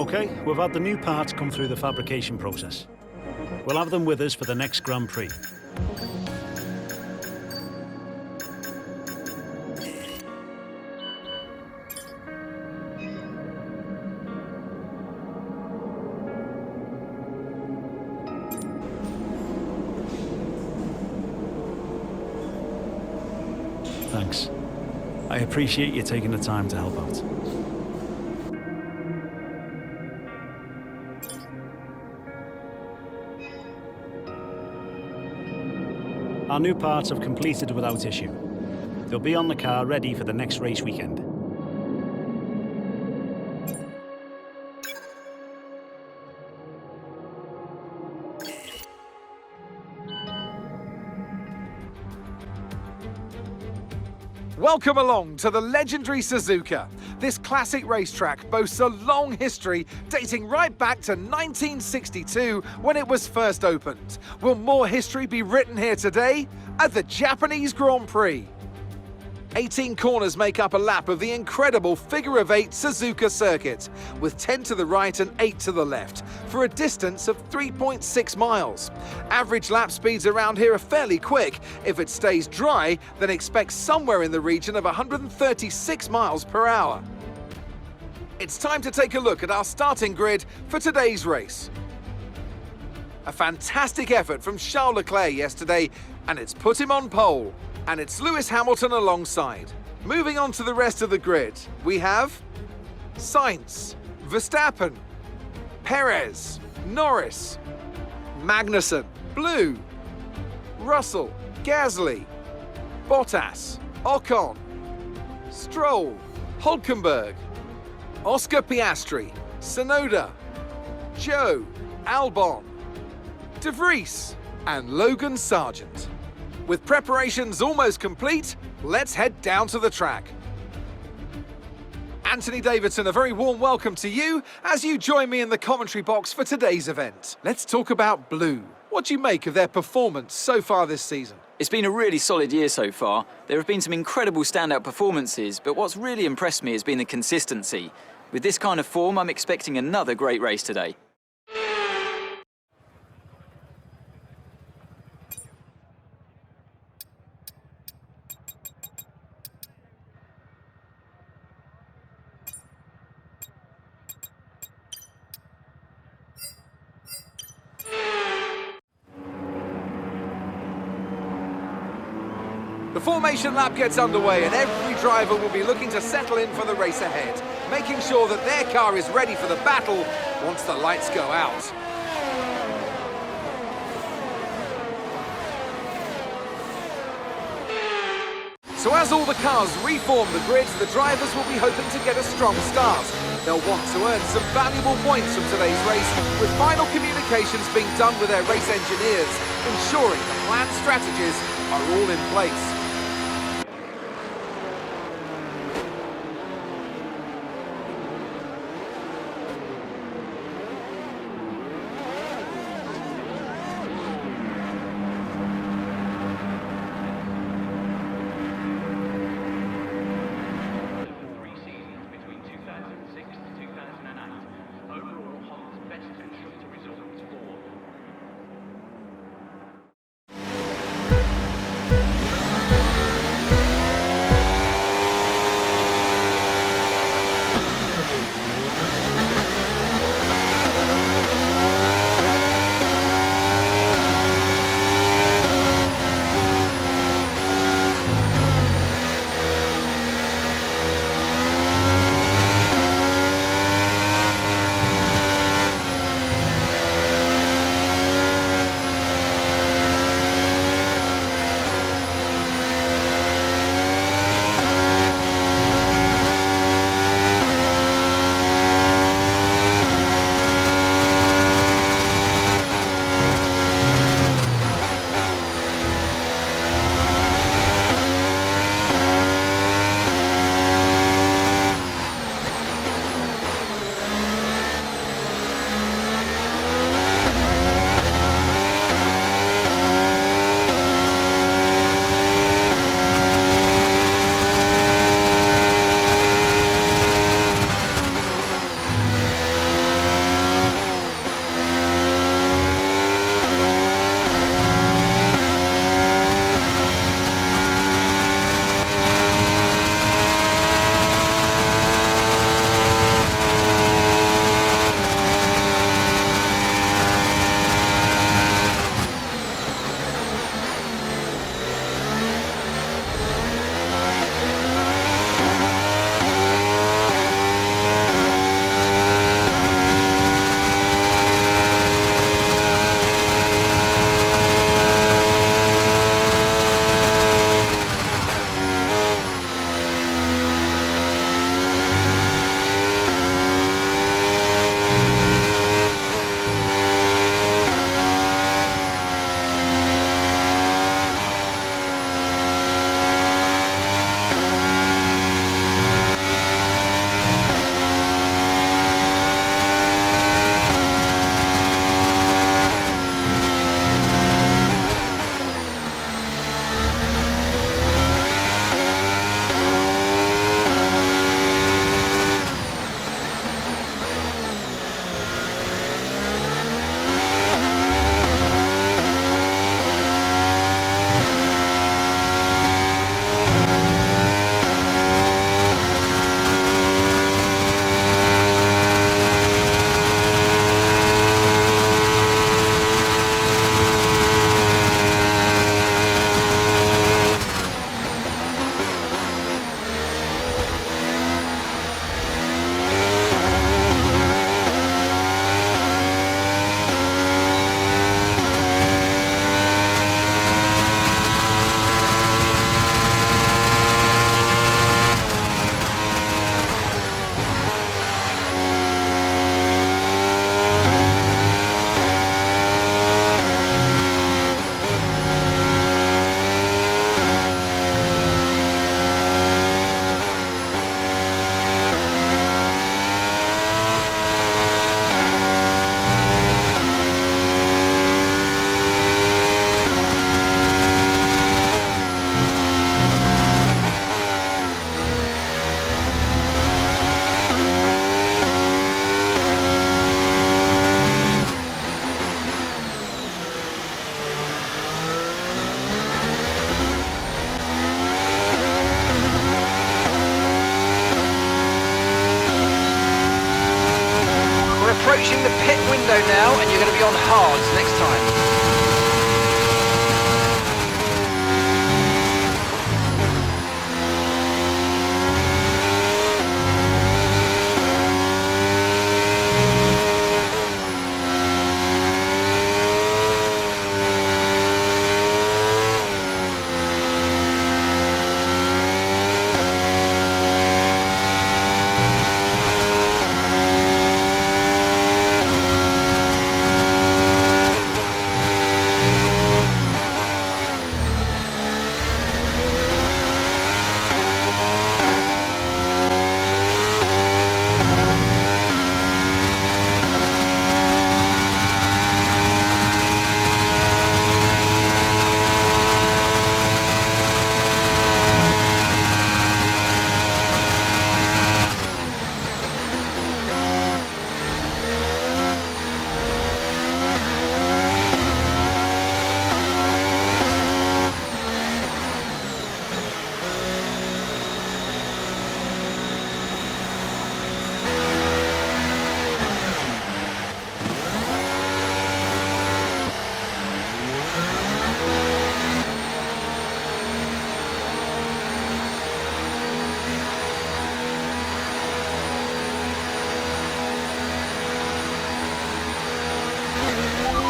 Okay, we've had the new parts come through the fabrication process. We'll have them with us for the next Grand Prix. Thanks. I appreciate you taking the time to help out. Our new parts have completed without issue. They'll be on the car ready for the next race weekend. Welcome along to the legendary Suzuka. This classic racetrack boasts a long history dating right back to 1962 when it was first opened. Will more history be written here today? At the Japanese Grand Prix. 18 corners make up a lap of the incredible figure-of-8 Suzuka circuit, with 10 to the right and 8 to the left, for a distance of 3.6 miles. Average lap speeds around here are fairly quick. If it stays dry, then expect somewhere in the region of 136 miles per hour. It's time to take a look at our starting grid for today's race. A fantastic effort from Charles Leclerc yesterday, and it's put him on pole. And it's Lewis Hamilton alongside. Moving on to the rest of the grid, we have Sainz, Verstappen, Perez, Norris, Magnussen, Blue, Russell, Gasly, Bottas, Ocon, Stroll, Hülkenberg, Oscar Piastri, Tsunoda, Zhou, Albon, De Vries, and Logan Sargent. With preparations almost complete, let's head down to the track. Anthony Davidson, a very warm welcome to you as you join me in the commentary box for today's event. Let's talk about Blue. What do you make of their performance so far this season? It's been a really solid year so far. There have been some incredible standout performances, but what's really impressed me has been the consistency. With this kind of form, I'm expecting another great race today. The formation lap gets underway and every driver will be looking to settle in for the race ahead, making sure that their car is ready for the battle once the lights go out. So as all the cars reform the grid, the drivers will be hoping to get a strong start. They'll want to earn some valuable points from today's race, with final communications being done with their race engineers, ensuring the planned strategies are all in place. Lando now, and you're going to be on hards next time.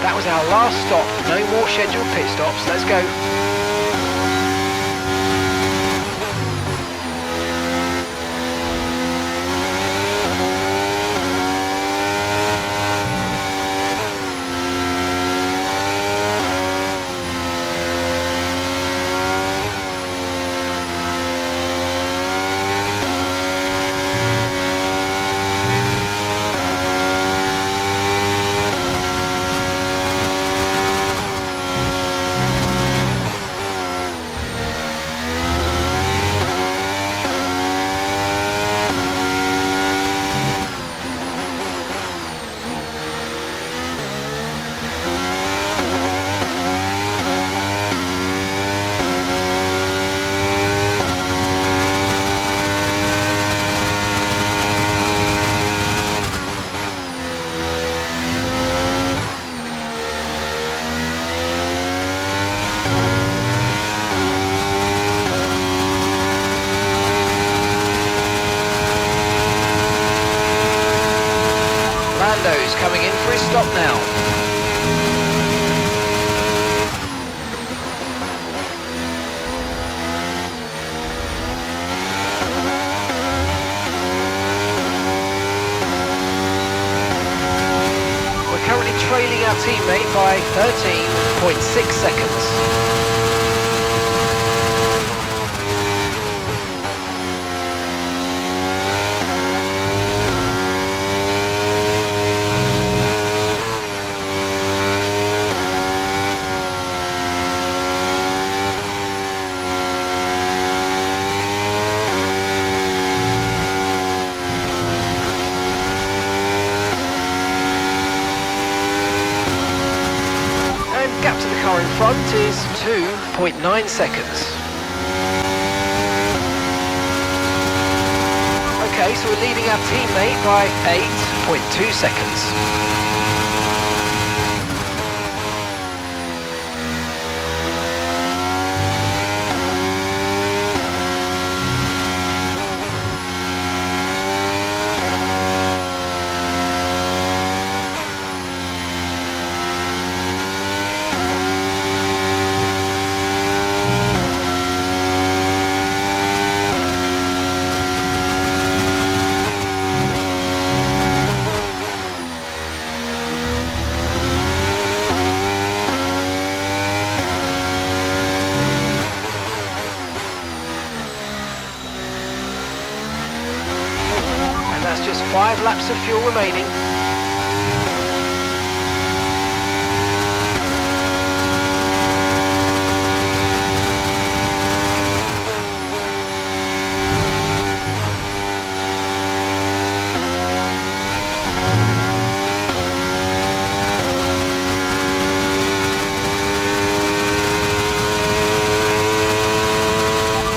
That was our last stop. No more scheduled pit stops. Let's go. Lando's coming in for his stop now. We're currently trailing our teammate by 13.6 seconds. Gap to the car in front is 2.9 seconds. Okay, so we're leading our teammate by 8.2 seconds. That's just 5 laps of fuel remaining.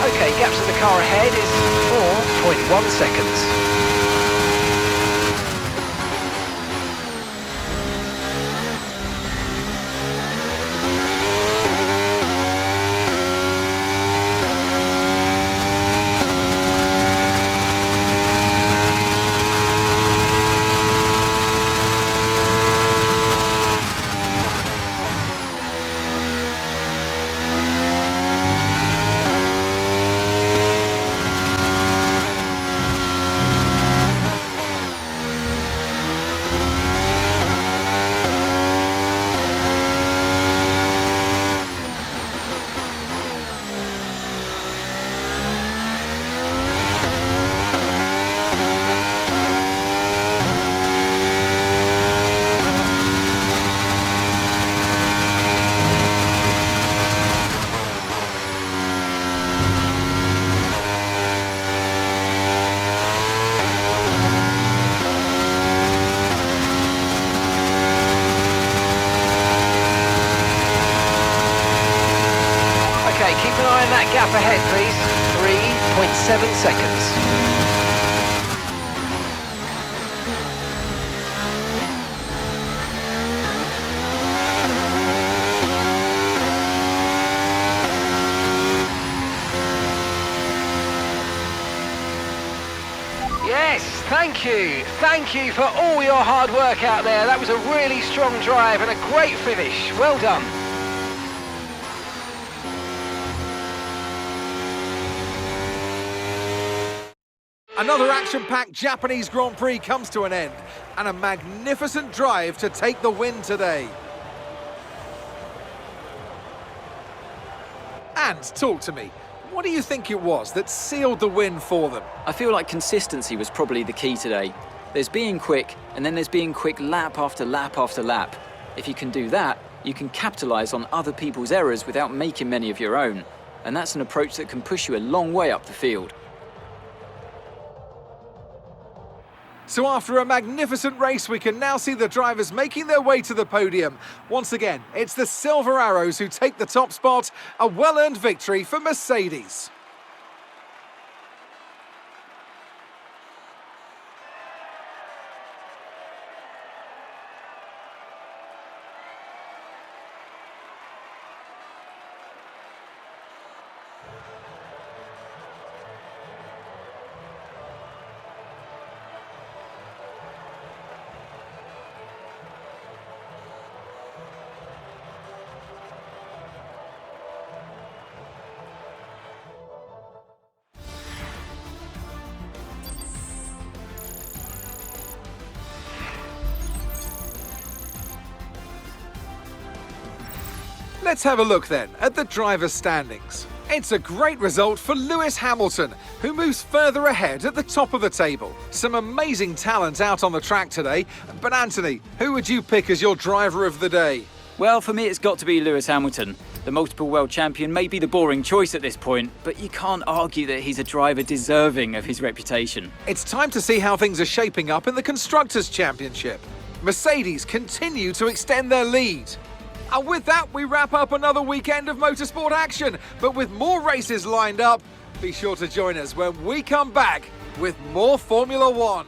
Okay, gap to the car ahead is 4.1 seconds. an eye on that gap ahead, please. 3.7 seconds. Yes, thank you. Thank you for all your hard work out there. That was a really strong drive and a great finish. Well done. Another action-packed Japanese Grand Prix comes to an end, and a magnificent drive to take the win today. And talk to me. What do you think it was that sealed the win for them? I feel like consistency was probably the key today. There's being quick, and then there's being quick lap after lap after lap. If you can do that, you can capitalise on other people's errors without making many of your own. And that's an approach that can push you a long way up the field. So after a magnificent race, we can now see the drivers making their way to the podium. Once again, it's the Silver Arrows who take the top spot, a well-earned victory for Mercedes. Let's have a look then at the drivers' standings. It's a great result for Lewis Hamilton, who moves further ahead at the top of the table. Some amazing talent out on the track today. But Anthony, who would you pick as your driver of the day? Well, for me, it's got to be Lewis Hamilton. The multiple world champion may be the boring choice at this point, but you can't argue that he's a driver deserving of his reputation. It's time to see how things are shaping up in the Constructors' Championship. Mercedes continue to extend their lead. And with that, we wrap up another weekend of motorsport action. But with more races lined up, be sure to join us when we come back with more Formula One.